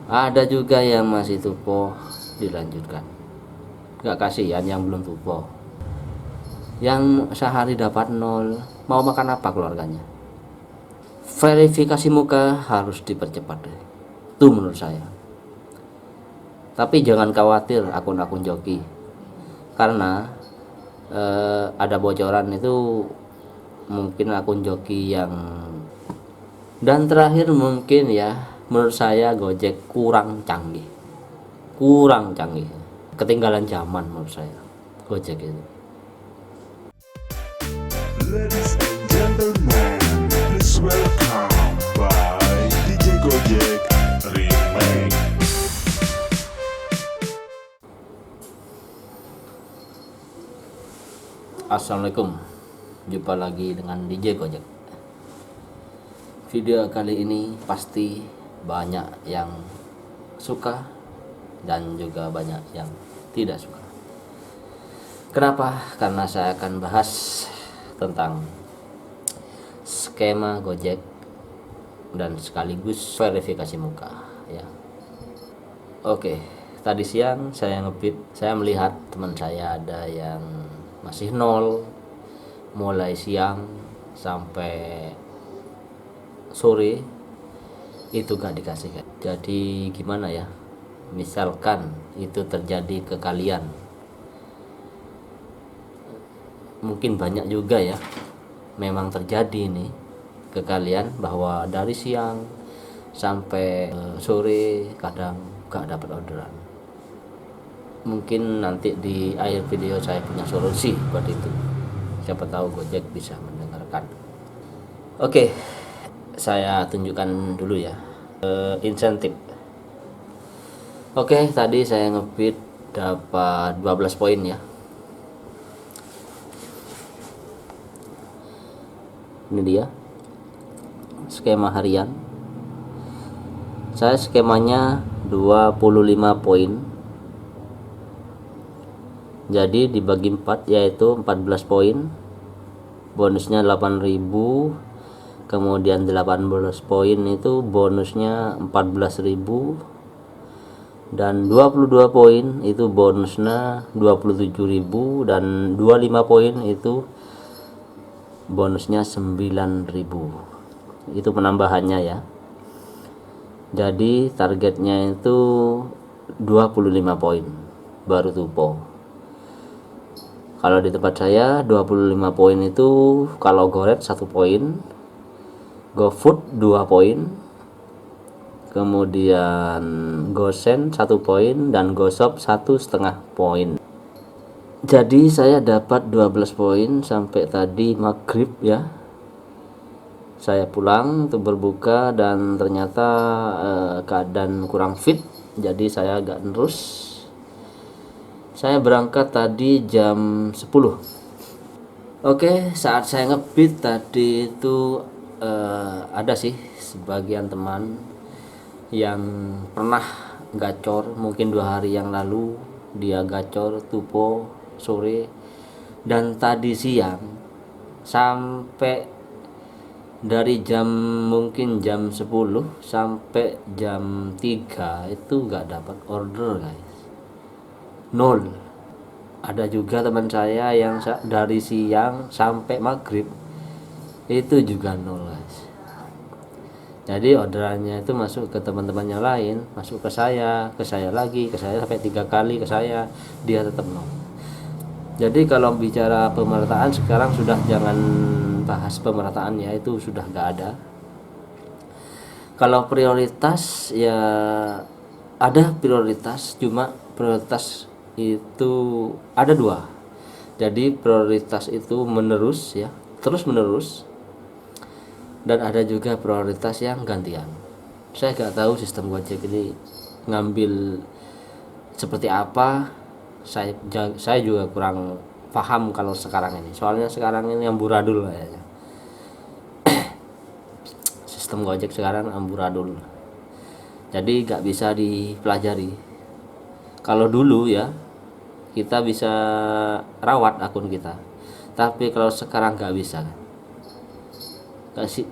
Ada juga yang masih tupo dilanjutkan. Gak kasihan yang belum tupo. Yang sehari dapat nol, mau makan apa keluarganya? Verifikasi muka harus dipercepat deh. Itu menurut saya. Tapi jangan khawatir akun-akun joki, karena ada bocoran itu mungkin akun joki yang. Dan terakhir mungkin ya, menurut saya Gojek kurang canggih, ketinggalan zaman menurut saya Gojek itu. Ladies and gentlemen, please welcome by DJ Gojek Remake. Assalamualaikum, jumpa lagi dengan DJ Gojek. Video kali ini pasti banyak yang suka dan juga banyak yang tidak suka. Kenapa? Karena saya akan bahas tentang skema Gojek dan sekaligus verifikasi muka ya. Oke, tadi siang saya ngebit, saya melihat teman saya ada yang masih nol mulai siang sampai sore itu gak dikasih. Jadi gimana ya, misalkan itu terjadi ke kalian, mungkin banyak juga ya memang terjadi nih ke kalian, bahwa dari siang sampai sore kadang gak dapat orderan. Mungkin nanti di akhir video saya punya solusi buat itu, siapa tahu Gojek bisa mendengarkan. Oke, saya tunjukkan dulu ya insentif. Oke, tadi saya ngebit dapat 12 poin ya. Ini dia skema harian. Saya skemanya 25 poin. Jadi dibagi 4 yaitu 14 poin. Bonusnya 8.000. Kemudian 18 poin itu bonusnya 14.000. Dan 22 poin itu bonusnya 27.000. Dan 25 poin itu bonusnya 9.000. Itu penambahannya ya. Jadi targetnya itu 25 poin baru tupo. Kalau di tempat saya 25 poin itu, kalau Goret 1 poin, GoFood 2 poin, kemudian GoSend 1 poin, dan GoShop 1,5 poin. Jadi saya dapat 12 poin sampai tadi maghrib ya. Saya pulang untuk berbuka dan ternyata keadaan kurang fit, jadi saya agak nerus. Saya berangkat tadi jam 10. Oke, saat saya ngebit tadi itu ada sih sebagian teman yang pernah gacor, mungkin 2 hari yang lalu dia gacor tupo sore, dan tadi siang sampai dari mungkin jam 10 sampai jam 3 itu gak dapat order guys, nol. Ada juga teman saya yang dari siang sampai maghrib itu juga nol guys. Jadi orderannya itu masuk ke teman-teman yang lain, masuk ke saya lagi, ke saya sampai 3 kali ke saya, dia tetap nol. Jadi kalau bicara pemerataan sekarang sudah jangan bahas pemerataan ya, itu sudah gak ada. Kalau prioritas ya ada prioritas, cuma prioritas itu ada 2. Jadi prioritas itu menerus ya, terus menerus, dan ada juga prioritas yang gantian. Saya gak tahu sistem Gojek ini ngambil seperti apa. Saya juga kurang paham kalau sekarang ini, soalnya sekarang ini amburadul kayaknya. Sistem Gojek sekarang amburadul, jadi gak bisa dipelajari. Kalau dulu ya kita bisa rawat akun kita, tapi kalau sekarang gak bisa,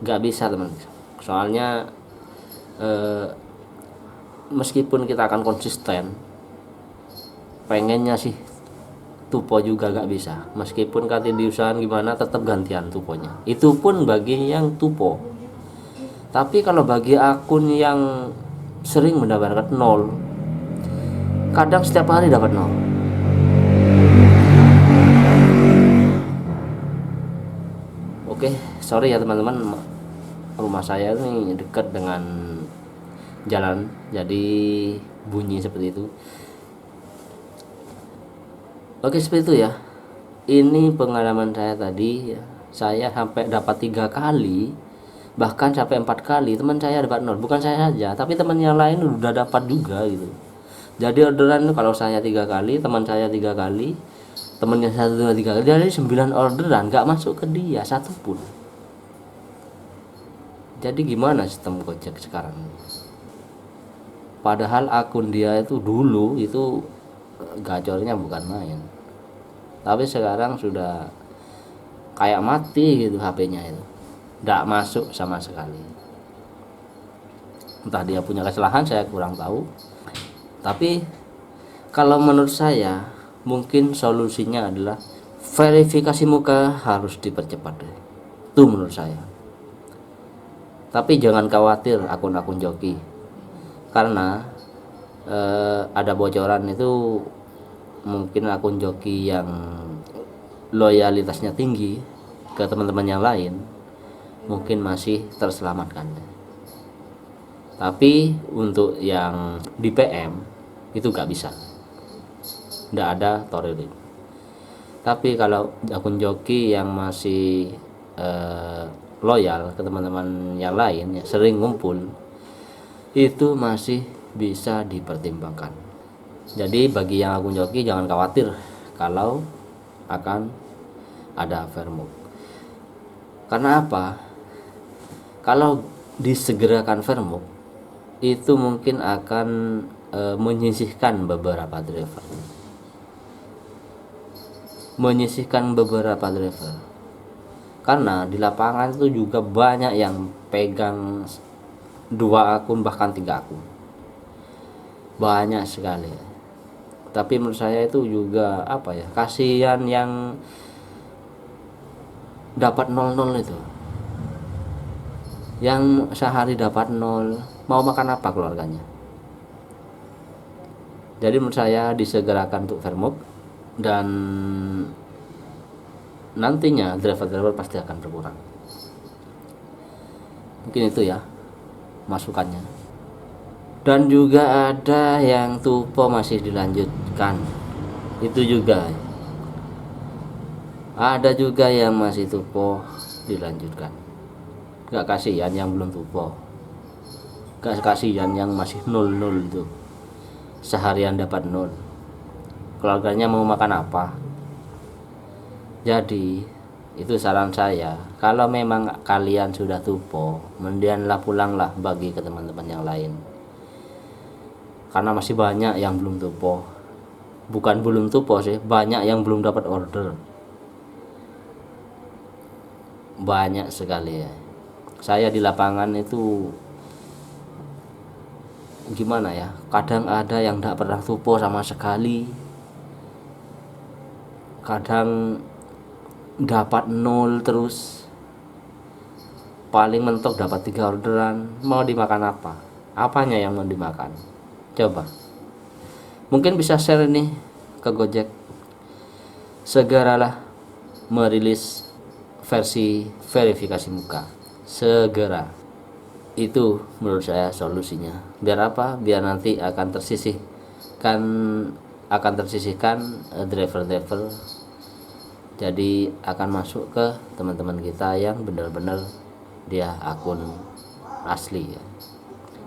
gak bisa teman. Soalnya meskipun kita akan konsisten, pengennya sih tupo juga gak bisa, meskipun kati diusahakan gimana tetap gantian tuponya, itu pun bagi yang tupo. Tapi kalau bagi akun yang sering mendapatkan nol, kadang setiap hari dapat nol. Oke, sorry ya teman-teman, rumah saya ini dekat dengan jalan, jadi bunyi seperti itu. Oke, seperti itu ya. Ini pengalaman saya tadi ya. Saya sampai dapat 3 kali, bahkan sampai 4 kali teman saya dapat nol. Bukan saya saja, tapi teman yang lain udah dapat juga gitu. Jadi orderan itu kalau saya 3 kali, teman saya 3 kali, temannya satu 3 kali, jadi 9 orderan gak masuk ke dia satupun. Jadi gimana sistem Gojek sekarang? Padahal akun dia itu dulu itu gacornya bukan main, tapi sekarang sudah kayak mati gitu HP-nya itu, nggak masuk sama sekali. Entah dia punya kesalahan, saya kurang tahu. Tapi kalau menurut saya mungkin solusinya adalah verifikasi muka harus dipercepat deh. Itu menurut saya. Tapi jangan khawatir akun-akun joki, karena ada bocoran itu, mungkin akun joki yang loyalitasnya tinggi ke teman-teman yang lain mungkin masih terselamatkan. Tapi untuk yang di PM itu gak bisa, nggak ada tolerir. Tapi kalau akun joki yang masih loyal ke teman-teman yang lain, ya, sering ngumpul, itu masih bisa dipertimbangkan. Jadi bagi yang akun joki jangan khawatir kalau akan ada vermog. Karena apa? Kalau disegerakan vermog, itu mungkin akan menyisihkan beberapa driver. Karena di lapangan itu juga banyak yang pegang 2 akun bahkan 3 akun. Banyak sekali. Tapi menurut saya itu juga apa ya, kasihan yang dapat 00 itu, yang sehari dapat 0, mau makan apa keluarganya. Jadi menurut saya disegerakan untuk vermog, dan nantinya driver-driver pasti akan berkurang. Mungkin itu ya masukannya. Dan juga ada yang tupo masih dilanjutkan, itu juga ada juga yang masih tupo dilanjutkan. Gak kasihan yang belum tupo, gak kasihan yang masih 00 itu, seharian dapat 0, keluarganya mau makan apa. Jadi itu saran saya, kalau memang kalian sudah tupo, mendinganlah pulanglah bagi ke teman-teman yang lain, karena masih banyak yang belum tupo. Bukan belum tupo sih, banyak yang belum dapat order, banyak sekali ya. Saya di lapangan itu gimana ya, kadang ada yang tidak pernah tupo sama sekali, kadang dapat 0 terus, paling mentok dapat 3 orderan. Mau dimakan apa? Apanya yang mau dimakan? Coba, mungkin bisa share ini ke Gojek, segeralah merilis versi verifikasi muka, segera. Itu menurut saya solusinya. Biar apa? Biar nanti akan tersisihkan driver-driver, jadi akan masuk ke teman-teman kita yang benar-benar dia akun asli ya.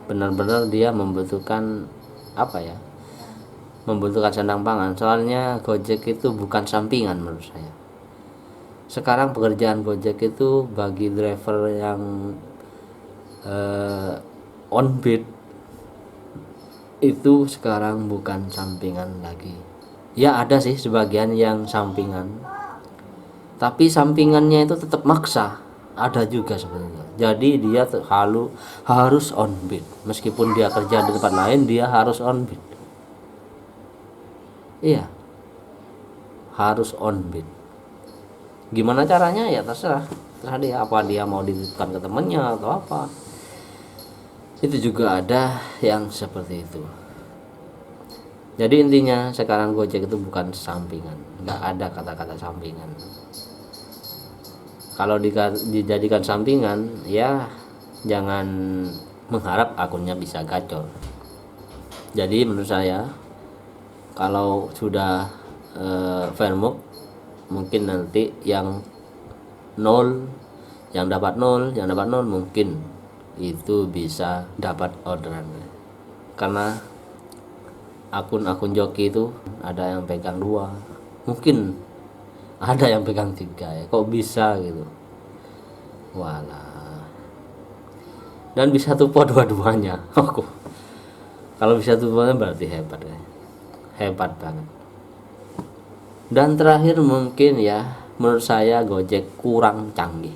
Benar-benar dia membutuhkan apa ya, membutuhkan sandang pangan. Soalnya Gojek itu bukan sampingan menurut saya. Sekarang pekerjaan Gojek itu bagi driver yang on beat itu sekarang bukan sampingan lagi. Ya ada sih sebagian yang sampingan, tapi sampingannya itu tetap maksa, ada juga sebenarnya. Jadi dia harus on beat. Meskipun dia kerja di tempat lain, dia harus on beat. Iya, harus on beat. Gimana caranya ya terserah dia, apa dia mau dititipkan ke temennya atau apa. Itu juga ada yang seperti itu. Jadi intinya sekarang Gojek itu bukan sampingan, nggak ada kata-kata sampingan. Kalau dijadikan sampingan, ya jangan mengharap akunnya bisa gacor. Jadi menurut saya kalau sudah Fairmove, mungkin nanti yang dapat 0 mungkin itu bisa dapat orderan. Karena akun-akun joki itu ada yang pegang 2, mungkin ada yang pegang 3 ya. Kok bisa gitu? Walah. Dan bisa tupo dua-duanya. Kalau bisa tuponya berarti hebat ya. Hebat banget. Dan terakhir mungkin ya, menurut saya Gojek kurang canggih.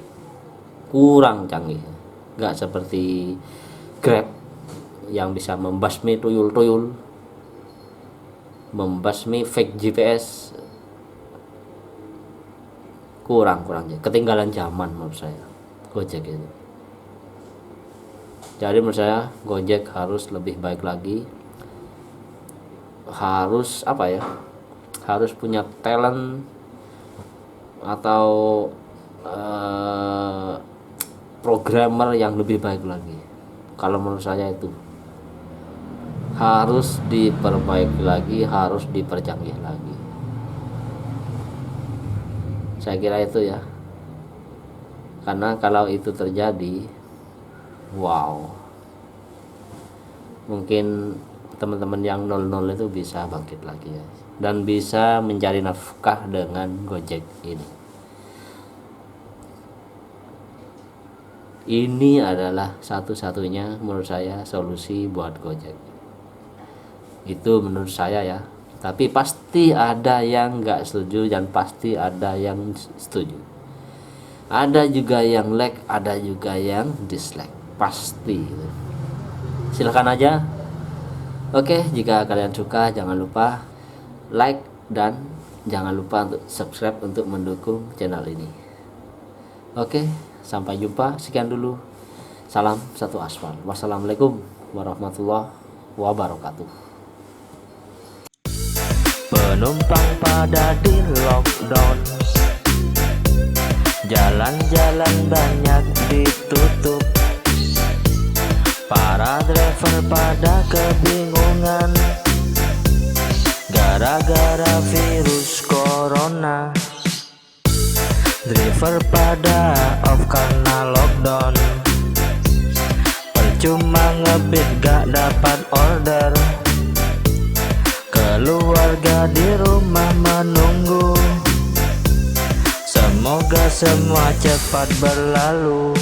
Nggak seperti Grab yang bisa membasmi tuyul-tuyul, membasmi fake GPS. Kurang ketinggalan zaman menurut saya Gojek itu. Jadi menurut saya Gojek harus lebih baik lagi, harus harus punya talent atau programmer yang lebih baik lagi. Kalau menurut saya itu harus diperbaiki lagi, harus dipercanggih lagi. Saya kira itu ya. Karena kalau itu terjadi, wow, mungkin teman-teman yang 00 itu bisa bangkit lagi ya, dan bisa mencari nafkah dengan Gojek ini. Ini adalah satu-satunya menurut saya solusi buat Gojek. Itu menurut saya ya. Tapi pasti ada yang nggak setuju dan pasti ada yang setuju. Ada juga yang like, ada juga yang dislike. Pasti. Silakan aja. Oke, jika kalian suka jangan lupa like dan jangan lupa untuk subscribe untuk mendukung channel ini. Oke, sampai jumpa. Sekian dulu. Salam satu aspal. Wassalamualaikum warahmatullahi wabarakatuh. Penumpang pada di lockdown, jalan-jalan banyak ditutup. Para driver pada kebingungan gara-gara virus corona. Driver pada off karena lockdown, percuma ngebit gak dapat order. Keluarga di rumah menunggu, semoga semua cepat berlalu.